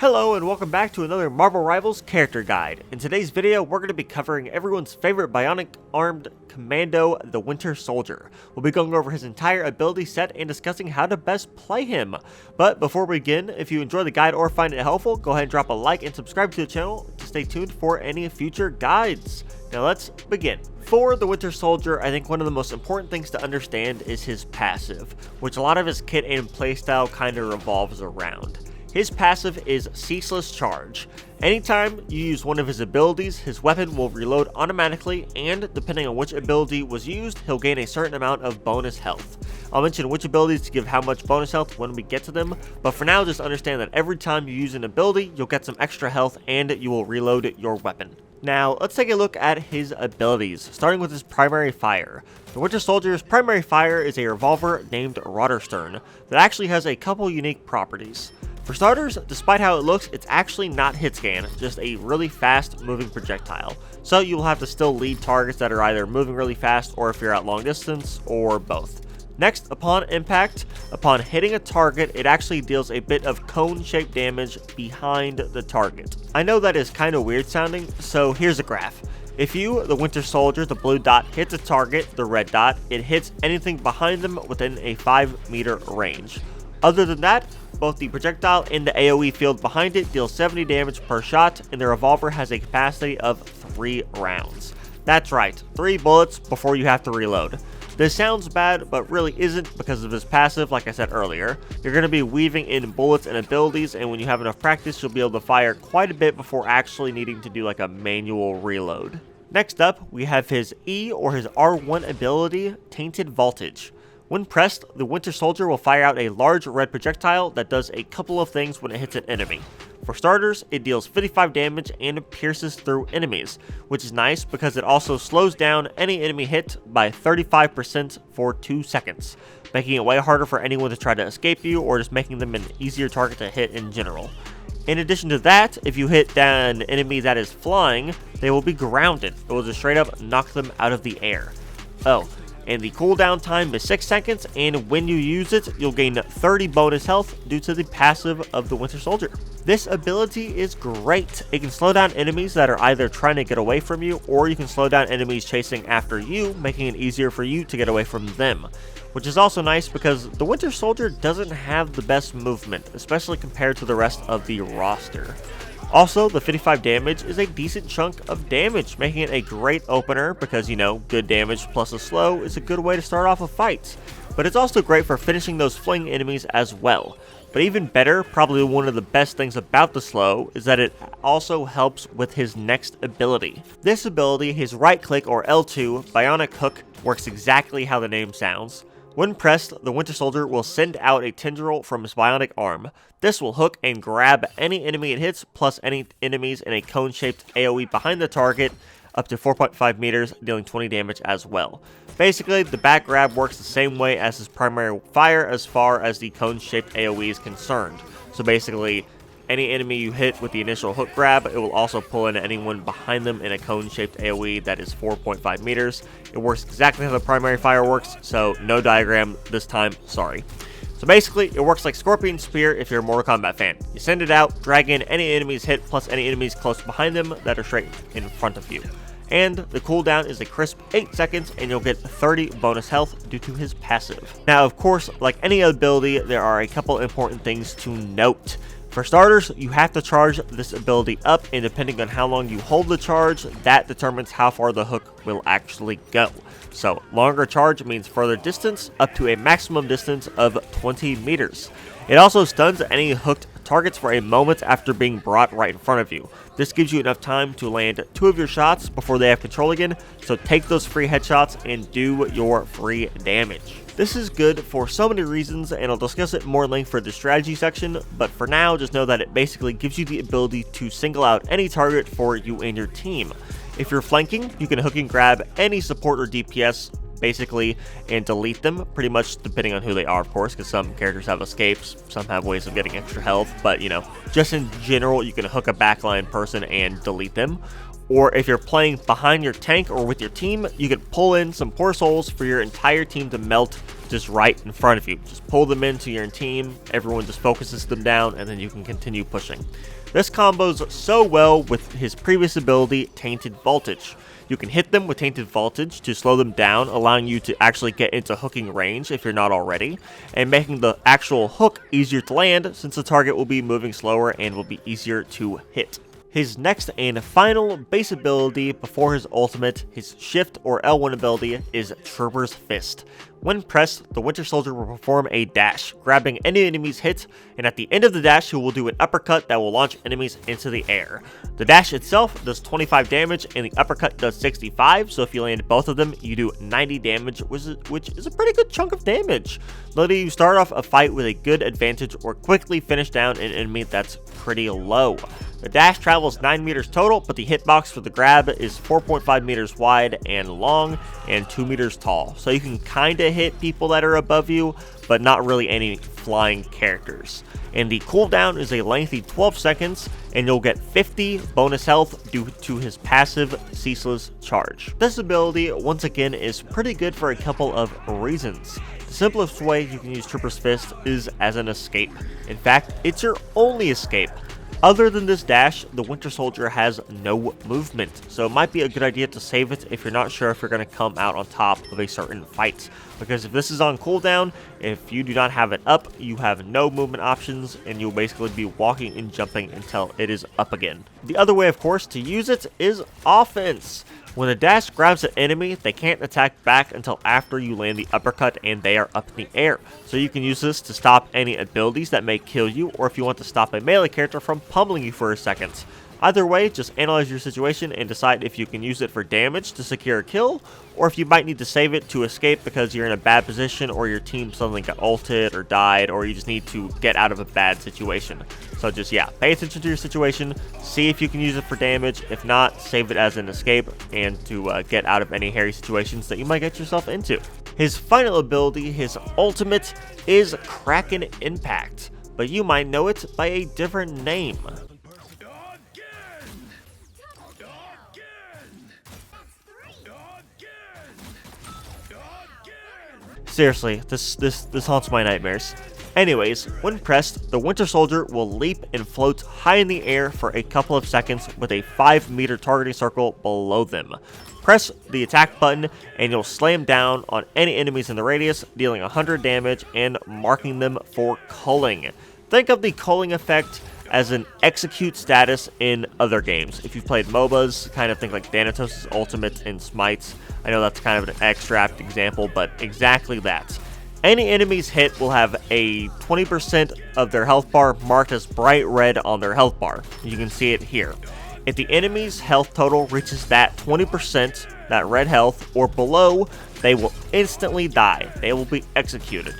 Hello and welcome back to another Marvel Rivals character guide. In today's video, we're going to be covering everyone's favorite bionic armed commando, the Winter Soldier. We'll be going over his entire ability set and discussing how to best play him. But before we begin, if you enjoy the guide or find it helpful, go ahead and drop a like and subscribe to the channel to stay tuned for any future guides. Now let's begin. For the Winter Soldier, I think one of the most important things to understand is his passive, which a lot of his kit and playstyle kind of revolves around. His passive is Ceaseless Charge. Anytime you use one of his abilities, his weapon will reload automatically, and depending on which ability was used, he'll gain a certain amount of bonus health. I'll mention which abilities to give how much bonus health when we get to them, but for now just understand that every time you use an ability, you'll get some extra health and you will reload your weapon. Now, let's take a look at his abilities, starting with his primary fire. The Winter Soldier's primary fire is a revolver named Rotorstern that actually has a couple unique properties. For starters, despite how it looks, it's actually not hit scan, just a really fast moving projectile. So you'll have to still lead targets that are either moving really fast or if you're at long distance, or both. Next, upon impact, upon hitting a target, it actually deals a bit of cone-shaped damage behind the target. I know that is kind of weird sounding, so here's a graph. If you, the Winter Soldier, the blue dot, hits a target, the red dot, it hits anything behind them within a 5-meter range. Other than that, both the projectile and the AoE field behind it deal 70 damage per shot, and the revolver has a capacity of 3 rounds. That's right, 3 bullets before you have to reload. This sounds bad, but really isn't because of his passive, like I said earlier. You're going to be weaving in bullets and abilities, and when you have enough practice, you'll be able to fire quite a bit before actually needing to do like a manual reload. Next up, we have his E or his R1 ability, Tainted Voltage. When pressed, the Winter Soldier will fire out a large red projectile that does a couple of things when it hits an enemy. For starters, it deals 55 damage and pierces through enemies, which is nice because it also slows down any enemy hit by 35% for 2 seconds, making it way harder for anyone to try to escape you or just making them an easier target to hit in general. In addition to that, if you hit an enemy that is flying, they will be grounded. It will just straight up knock them out of the air. Oh, and the cooldown time is 6 seconds, and when you use it, you'll gain 30 bonus health due to the passive of the Winter Soldier. This ability is great. It can slow down enemies that are either trying to get away from you, or you can slow down enemies chasing after you, making it easier for you to get away from them. Which is also nice because the Winter Soldier doesn't have the best movement, especially compared to the rest of the roster. Also, the 55 damage is a decent chunk of damage, making it a great opener because, you know, good damage plus a slow is a good way to start off a fight. But it's also great for finishing those fling enemies as well. But even better, probably one of the best things about the slow, is that it also helps with his next ability. This ability, his right click or L2 Bionic hook, works exactly how the name sounds. When pressed, the Winter Soldier will send out a tendril from his bionic arm. This will hook and grab any enemy it hits, plus any enemies in a cone-shaped AoE behind the target, up to 4.5 meters, dealing 20 damage as well. Basically, the back grab works the same way as his primary fire as far as the cone-shaped AoE is concerned. So basically, any enemy you hit with the initial hook grab, it will also pull in anyone behind them in a cone-shaped AoE that is 4.5 meters. It works exactly how the primary fire works, so no diagram this time, sorry. So basically, it works like Scorpion Spear if you're a Mortal Kombat fan. You send it out, drag in any enemies hit plus any enemies close behind them that are straight in front of you. And the cooldown is a crisp 8 seconds, and you'll get 30 bonus health due to his passive. Now, of course, like any ability, there are a couple important things to note. For starters, you have to charge this ability up, and depending on how long you hold the charge, that determines how far the hook will actually go. So, longer charge means further distance, up to a maximum distance of 20 meters. It also stuns any hooked targets for a moment after being brought right in front of you. This gives you enough time to land 2 of your shots before they have control again, so take those free headshots and do your free damage. This is good for so many reasons, and I'll discuss it more in length for the strategy section, but for now, just know that it basically gives you the ability to single out any target for you and your team. If you're flanking, you can hook and grab any support or DPS, basically, and delete them, pretty much depending on who they are, of course, because some characters have escapes, some have ways of getting extra health, but, you know, just in general, you can hook a backline person and delete them. Or if you're playing behind your tank or with your team, you can pull in some poor souls for your entire team to melt just right in front of you. Just pull them into your team, everyone just focuses them down, and then you can continue pushing. This combos so well with his previous ability, Tainted Voltage. You can hit them with Tainted Voltage to slow them down, allowing you to actually get into hooking range if you're not already, and making the actual hook easier to land since the target will be moving slower and will be easier to hit. His next and final base ability before his ultimate, his Shift or L1 ability, is Trooper's Fist. When pressed, the Winter Soldier will perform a dash, grabbing any enemy's hit, and at the end of the dash he will do an uppercut that will launch enemies into the air. The dash itself does 25 damage and the uppercut does 65, so if you land both of them, you do 90 damage, which is a pretty good chunk of damage, letting you start off a fight with a good advantage or quickly finish down an enemy that's pretty low. The dash travels 9 meters total, but the hitbox for the grab is 4.5 meters wide and long and 2 meters tall. So you can kinda hit people that are above you, but not really any flying characters. And the cooldown is a lengthy 12 seconds, and you'll get 50 bonus health due to his passive Ceaseless charge. This ability, once again, is pretty good for a couple of reasons. The simplest way you can use Trooper's Fist is as an escape. In fact, it's your only escape. Other than this dash, the Winter Soldier has no movement, so it might be a good idea to save it if you're not sure if you're going to come out on top of a certain fight. Because if this is on cooldown, if you do not have it up, you have no movement options, and you'll basically be walking and jumping until it is up again. The other way, of course, to use it is offense. When the dash grabs an enemy, they can't attack back until after you land the uppercut and they are up in the air. So you can use this to stop any abilities that may kill you, or if you want to stop a melee character from pummeling you for a second. Either way, just analyze your situation and decide if you can use it for damage to secure a kill, or if you might need to save it to escape because you're in a bad position, or your team suddenly got ulted or died, or you just need to get out of a bad situation. So just, yeah, pay attention to your situation, see if you can use it for damage. If not, save it as an escape and to get out of any hairy situations that you might get yourself into. His final ability, his ultimate, is Kraken Impact, but you might know it by a different name. Seriously, this haunts my nightmares. Anyways, when pressed, the Winter Soldier will leap and float high in the air for a couple of seconds with a 5-meter targeting circle below them. Press the attack button and you'll slam down on any enemies in the radius, dealing 100 damage and marking them for culling. Think of the culling effect as an execute status in other games. If you've played MOBAs, kind of think like Thanatos' Ultimate and Smites. I know that's kind of an extract example, but exactly that. Any enemies hit will have a 20% of their health bar marked as bright red on their health bar. You can see it here. If the enemy's health total reaches that 20%, that red health, or below, they will instantly die. They will be executed.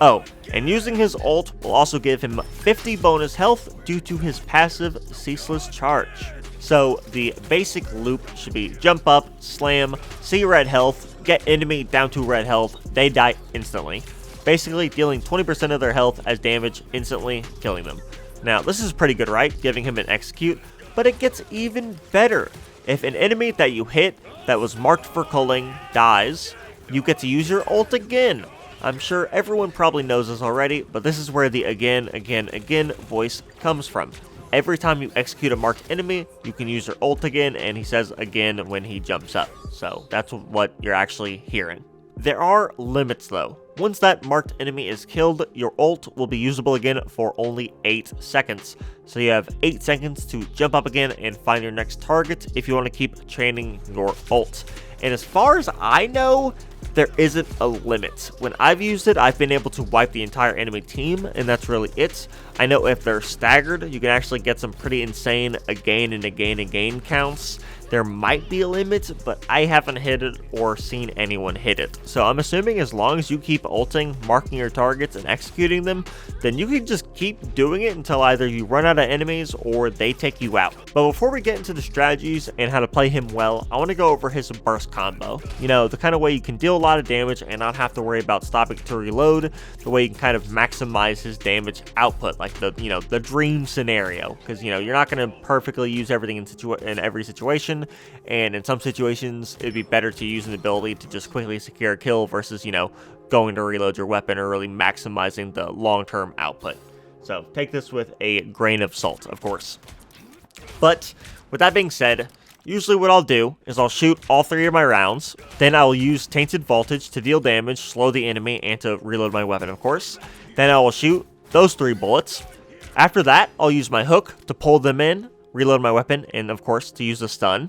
Oh, and using his ult will also give him 50 bonus health due to his passive Ceaseless charge. So the basic loop should be jump up, slam, see red health, get enemy down to red health, they die instantly. Basically dealing 20% of their health as damage instantly, killing them. Now this is pretty good, right? Giving him an execute, but it gets even better. If an enemy that you hit that was marked for culling dies, you get to use your ult again. I'm sure everyone probably knows this already, but this is where the again voice comes from. Every time you execute a marked enemy, you can use your ult again, and he says again when he jumps up. So that's what you're actually hearing. There are limits though. Once that marked enemy is killed, your ult will be usable again for only 8 seconds. So you have 8 seconds to jump up again and find your next target if you want to keep training your ult. And as far as I know, there isn't a limit. When I've used it, I've been able to wipe the entire enemy team, and that's really it. I know if they're staggered, you can actually get some pretty insane again and again counts. There might be a limit, but I haven't hit it or seen anyone hit it. So I'm assuming as long as you keep ulting, marking your targets, and executing them, then you can just keep doing it until either you run out of enemies or they take you out. But before we get into the strategies and how to play him well, I want to go over his burst combo. You know, the kind of way you can deal a lot of damage and not have to worry about stopping to reload, the way you can kind of maximize his damage output, like the dream scenario, because you're not going to perfectly use everything in every situation. situation, and in some situations it'd be better to use an ability to just quickly secure a kill versus, going to reload your weapon or really maximizing the long-term output. So take this with a grain of salt, of course. But with that being said, usually what I'll do is I'll shoot all 3 of my rounds, then I'll use Tainted Voltage to deal damage, slow the enemy, and to reload my weapon, of course. Then I will shoot those 3 bullets. After that, I'll use my hook to pull them in, reload my weapon, and of course to use the stun.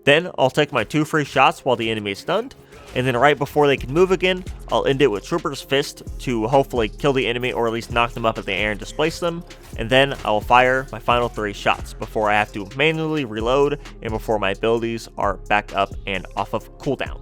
Then I'll take my 2 free shots while the enemy is stunned, and then right before they can move again, I'll end it with Trooper's Fist to hopefully kill the enemy or at least knock them up in the air and displace them, and then I will fire my final 3 shots before I have to manually reload and before my abilities are back up and off of cooldown.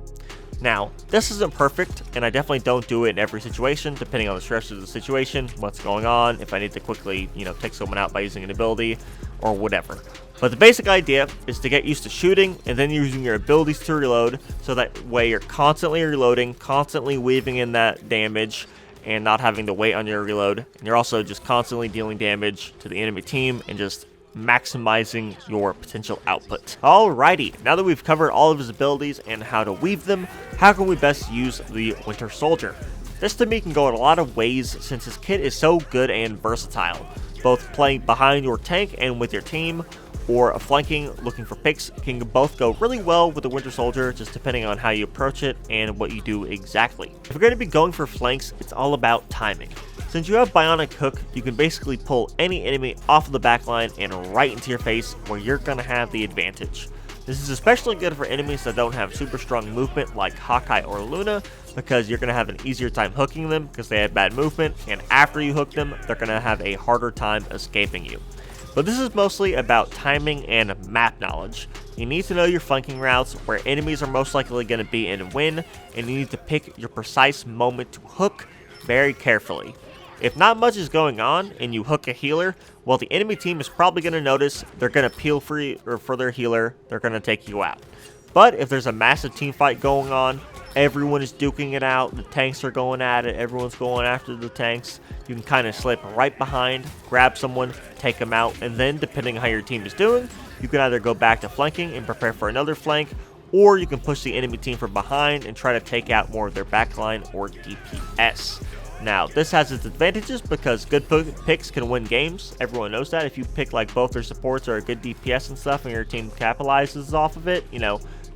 Now, this isn't perfect, and I definitely don't do it in every situation, depending on the stress of the situation, what's going on, if I need to quickly, take someone out by using an ability, or whatever. But the basic idea is to get used to shooting, and then using your abilities to reload, so that way you're constantly reloading, constantly weaving in that damage, and not having to wait on your reload. And you're also just constantly dealing damage to the enemy team, and just maximizing your potential output. Alrighty, now that we've covered all of his abilities and how to weave them, how can we best use the Winter Soldier? This to me can go in a lot of ways since his kit is so good and versatile. Both playing behind your tank and with your team, or flanking, looking for picks, can both go really well with the Winter Soldier, just depending on how you approach it and what you do exactly. If you're going to be going for flanks, it's all about timing. Since you have Bionic Hook, you can basically pull any enemy off of the backline and right into your face, where you're going to have the advantage. This is especially good for enemies that don't have super strong movement like Hawkeye or Luna, because you're going to have an easier time hooking them because they have bad movement, and after you hook them, they're going to have a harder time escaping you. But this is mostly about timing and map knowledge. You need to know your flanking routes, where enemies are most likely going to be and when, and you need to pick your precise moment to hook very carefully. If not much is going on and you hook a healer, well, the enemy team is probably going to notice, they're going to peel for their healer, they're going to take you out. But if there's a massive team fight going on, everyone is duking it out, the tanks are going at it, everyone's going after the tanks, you can kind of slip right behind, grab someone, take them out, and then depending on how your team is doing, you can either go back to flanking and prepare for another flank, or you can push the enemy team from behind and try to take out more of their backline or DPS. Now, this has its advantages because good picks can win games. Everyone knows that. If you pick like both their supports or a good DPS and stuff and your team capitalizes off of it,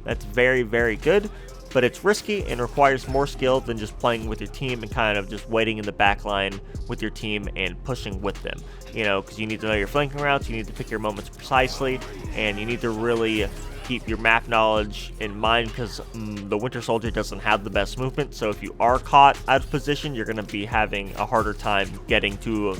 that's very, very good. But it's risky and requires more skill than just playing with your team and kind of just waiting in the back line with your team and pushing with them. Because you need to know your flanking routes, you need to pick your moments precisely, and you need to really keep your map knowledge in mind because the Winter Soldier doesn't have the best movement. So if you are caught out of position, you're going to be having a harder time getting to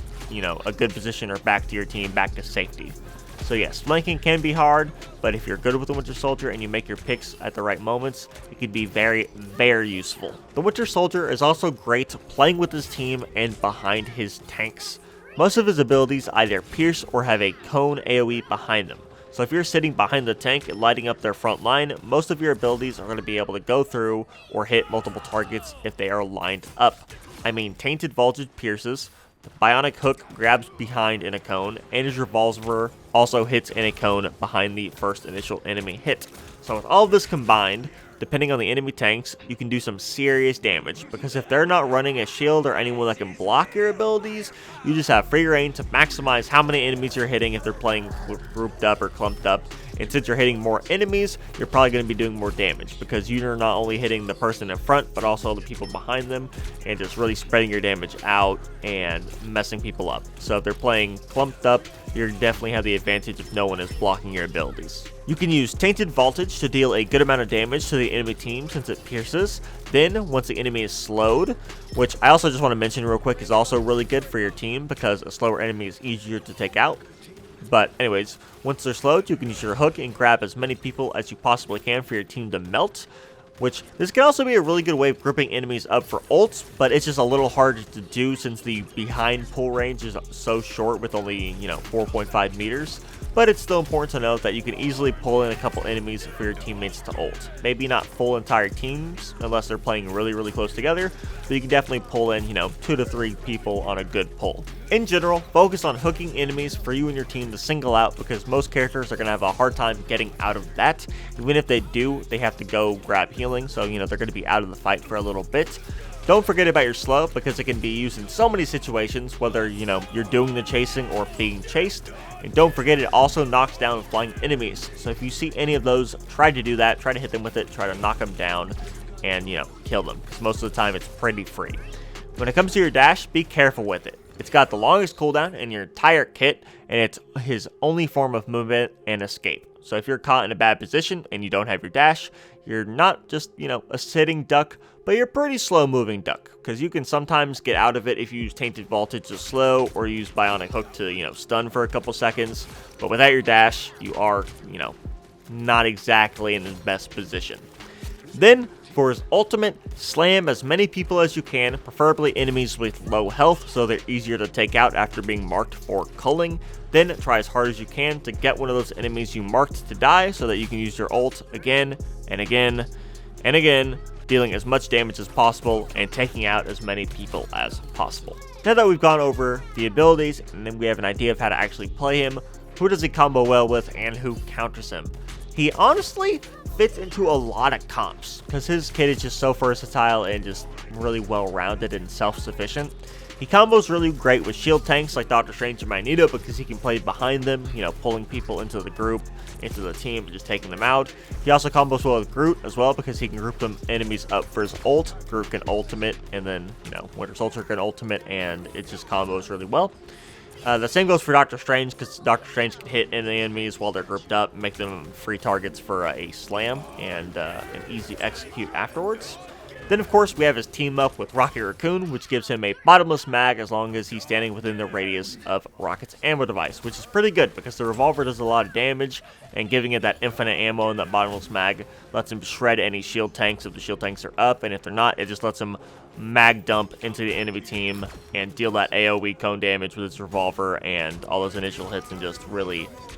a good position or back to your team, back to safety. So yes, flanking can be hard, but if you're good with the Winter Soldier and you make your picks at the right moments, it can be very, very useful. The Winter Soldier is also great playing with his team and behind his tanks. Most of his abilities either pierce or have a cone AoE behind them. So if you're sitting behind the tank and lighting up their front line, most of your abilities are going to be able to go through or hit multiple targets if they are lined up. I mean, Tainted Voltage pierces, the Bionic Hook grabs behind in a cone, and his revolver also hits in a cone behind the first initial enemy hit. So with all of this combined, depending on the enemy tanks, you can do some serious damage, because if they're not running a shield or anyone that can block your abilities, you just have free reign to maximize how many enemies you're hitting if they're playing grouped up or clumped up. And since you're hitting more enemies, you're probably going to be doing more damage, because you're not only hitting the person in front, but also the people behind them, and just really spreading your damage out and messing people up. So if they're playing clumped up, you definitely have the advantage if no one is blocking your abilities. You can use Tainted Voltage to deal a good amount of damage to the enemy team since it pierces. Then, once the enemy is slowed, which I also just want to mention real quick is also really good for your team because a slower enemy is easier to take out. But anyways, once they're slowed, you can use your hook and grab as many people as you possibly can for your team to melt. Which, this can also be a really good way of grouping enemies up for ults, but it's just a little harder to do since the behind pull range is so short with only, 4.5 meters. but it's still important to note that you can easily pull in a couple enemies for your teammates to ult. Maybe not full entire teams unless they're playing really close together, but you can definitely pull in, 2 to 3 people on a good pull. In general, focus on hooking enemies for you and your team to single out, because most characters are going to have a hard time getting out of that. Even if they do, they have to go grab healing, so they're going to be out of the fight for a little bit. Don't forget about your slow, because it can be used in so many situations, whether you're doing the chasing or being chased. And don't forget, it also knocks down flying enemies, so if you see any of those, try to do that. Try to hit them with it, try to knock them down, and kill them, because most of the time it's pretty free. When it comes to your dash, be careful with it. It's got the longest cooldown in your entire kit, and it's his only form of movement and escape. So if you're caught in a bad position and you don't have your dash, you're not just, a sitting duck, but you're a pretty slow moving duck, because you can sometimes get out of it if you use Tainted Voltage to slow, or use Bionic Hook to, stun for a couple seconds. But without your dash, you are, not exactly in the best position. Then, for his ultimate, slam as many people as you can, preferably enemies with low health so they're easier to take out after being marked for culling. Then try as hard as you can to get one of those enemies you marked to die so that you can use your ult again and again and again, dealing as much damage as possible and taking out as many people as possible. Now that we've gone over the abilities and then we have an idea of how to actually play him, who does he combo well with and who counters him? He honestly fits into a lot of comps, because his kit is just so versatile and just really well-rounded and self-sufficient. He combos really great with shield tanks like Doctor Strange and Magneto, because he can play behind them, pulling people into the group, into the team, and just taking them out. He also combos well with Groot as well, because he can group them enemies up for his ult. Groot can ultimate, and then, Winter Soldier can ultimate, and it just combos really well. The same goes for Doctor Strange, because Doctor Strange can hit any enemies while they're grouped up, make them free targets for a slam and an easy execute afterwards. Then, of course, we have his team up with Rocket Raccoon, which gives him a bottomless mag as long as he's standing within the radius of Rocket's ammo device, which is pretty good because the revolver does a lot of damage, and giving it that infinite ammo and that bottomless mag lets him shred any shield tanks if the shield tanks are up, and if they're not, it just lets him mag dump into the enemy team and deal that AoE cone damage with his revolver and all those initial hits, and just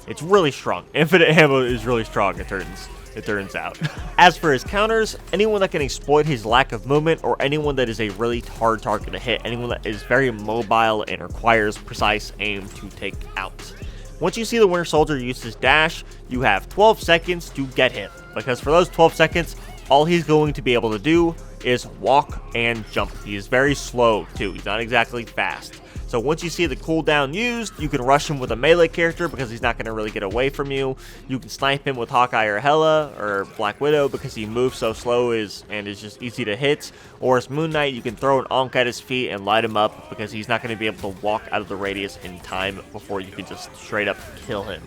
it's really strong. Infinite ammo is really strong, it turns out. As for his counters, anyone that can exploit his lack of movement, or anyone that is a really hard target to hit, anyone that is very mobile and requires precise aim to take out. Once you see the Winter Soldier use his dash, you have 12 seconds to get him, because for those 12 seconds, all he's going to be able to do is walk and jump. He is very slow too, he's not exactly fast. So once you see the cooldown used, you can rush him with a melee character because he's not going to really get away from you. You can snipe him with Hawkeye or Hela or Black Widow because he moves so slow and is just easy to hit. Or as Moon Knight, you can throw an Ankh at his feet and light him up because he's not going to be able to walk out of the radius in time before you can just straight up kill him.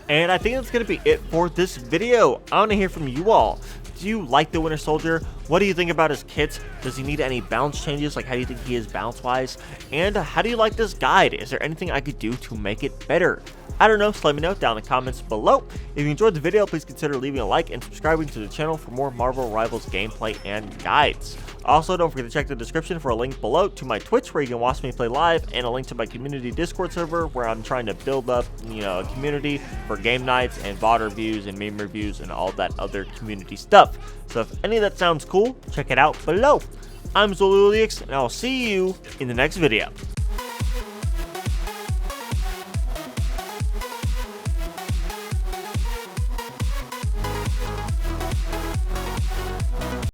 And I think that's going to be it for this video. I want to hear from you all. Do you like the Winter Soldier? What do you think about his kits? Does he need any balance changes? Like, how do you think he is balance-wise? And how do you like this guide? Is there anything I could do to make it better? I don't know, so let me know down in the comments below. If you enjoyed the video, please consider leaving a like and subscribing to the channel for more Marvel Rivals gameplay and guides. Also, don't forget to check the description for a link below to my Twitch where you can watch me play live, and a link to my community Discord server where I'm trying to build up, a community for game nights and VOD reviews and meme reviews and all that other community stuff. So if any of that sounds cool, check it out below. I'm Zoluliix, and I'll see you in the next video.